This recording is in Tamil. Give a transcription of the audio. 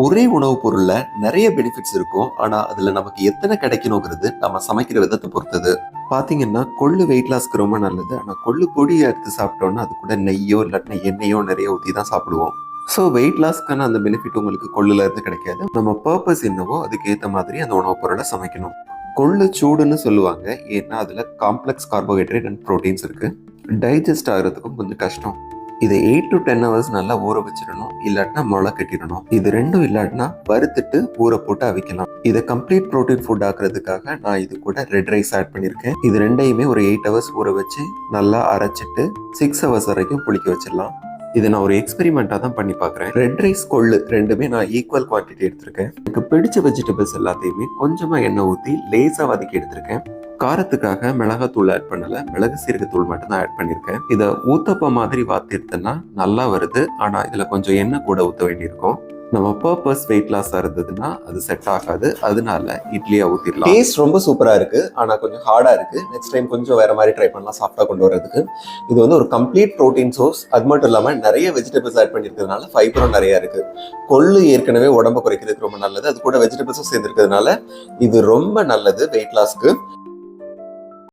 ஒரே உணவுப் பொருள்ல நிறைய பெனிஃபிட்ஸ் இருக்கும். ஆனா அதுல நமக்கு எத்தனை கிடைக்கணுங்கிறது நம்ம சமைக்கிற விதத்தை பொறுத்தது. பாத்தீங்கன்னா கொள்ளு வெயிட் லாஸ்க்கு ரொம்ப நல்லது. ஆனா கொள்ளு பொடியை எடுத்து சாப்பிட்டோம்னா அது கூட நெய்யோ இல்லாட்டினா எண்ணெயோ நிறைய ஊற்றி தான் சாப்பிடுவோம். ஸோ வெயிட் லாஸ்க்கான அந்த பெனிஃபிட் உங்களுக்கு கொள்ளுல இருந்து கிடைக்காது. நம்ம பர்பஸ் என்னவோ அதுக்கு ஏற்ற மாதிரி அந்த உணவுப் பொருளை சமைக்கணும். கொள்ளு சூடுன்னு சொல்லுவாங்க. ஏன்னா அதுல காம்ப்ளெக்ஸ் கார்போஹைட்ரேட் அண்ட் ப்ரோட்டீன்ஸ் இருக்கு. டைஜஸ்ட் ஆகிறதுக்கும் கொஞ்சம் கஷ்டம். இதை 8 to 10 hours நல்லா ஊற வச்சிடணும். இல்லாட்டினா முளை கட்டிடணும். இது ரெண்டும் இல்லாட்டினா வறுத்துட்டு ஊற போட்டு அவிக்கலாம். இதை கம்ப்ளீட் ப்ரோட்டீன் ஃபுட் ஆக்குறதுக்காக நான் இது கூட ரெட் ரைஸ் ஆட் பண்ணியிருக்கேன். இது ரெண்டையுமே ஒரு 8 hours ஊற வச்சு நல்லா அரைச்சிட்டு 6 hours வரைக்கும் புளிக்க வச்சிடலாம். இதை நான் ஒரு எக்ஸ்பெரிமெண்ட்டாக தான் பண்ணி பார்க்குறேன். ரெட் ரைஸ் கொள்ளு ரெண்டுமே நான் ஈக்குவல் குவான்டிட்டி எடுத்திருக்கேன். எனக்கு பிடிச்ச வெஜிடபிள்ஸ் எல்லாத்தையுமே கொஞ்சமாக எண்ணெய் ஊற்றி லேசாக வதக்கி எடுத்திருக்கேன். காரத்துக்காக மிளகாத்தூள் ஆட் பண்ணல, மிளகு சீரகத்தூள் மட்டும் தான் ஆட் பண்ணியிருக்கேன். இதை ஊத்தப்ப மாதிரி வாத்தி எடுத்தேன்னா நல்லா வருது. ஆனால் இதில் கொஞ்சம் எண்ணெய் கூட ஊற்ற வேண்டியிருக்கும். நம்ம பர்பஸ் வெயிட் லாஸாக இருந்ததுன்னா அது செட் ஆகாது. அதனால இட்லியா ஊற்றிடலாம். டேஸ்ட் ரொம்ப சூப்பராக இருக்கு. ஆனால் கொஞ்சம் ஹார்டாக இருக்கு. நெக்ஸ்ட் டைம் கொஞ்சம் வேற மாதிரி ட்ரை பண்ணலாம், சாஃப்டாக கொண்டு வரதுக்கு. இது வந்து ஒரு கம்ப்ளீட் ப்ரோட்டீன் சோர்ஸ். அது மட்டும் இல்லாமல் நிறைய வெஜிடபிள்ஸ் ஆட் பண்ணியிருக்கிறதுனால ஃபைபரும் நிறைய இருக்கு. கொள்ளு ஏற்கனவே உடம்பு குறைக்கிறதுக்கு ரொம்ப நல்லது. அது கூட வெஜிடபிள்ஸும் சேர்ந்துருக்கிறதுனால இது ரொம்ப நல்லது வெயிட் லாஸ்க்கு.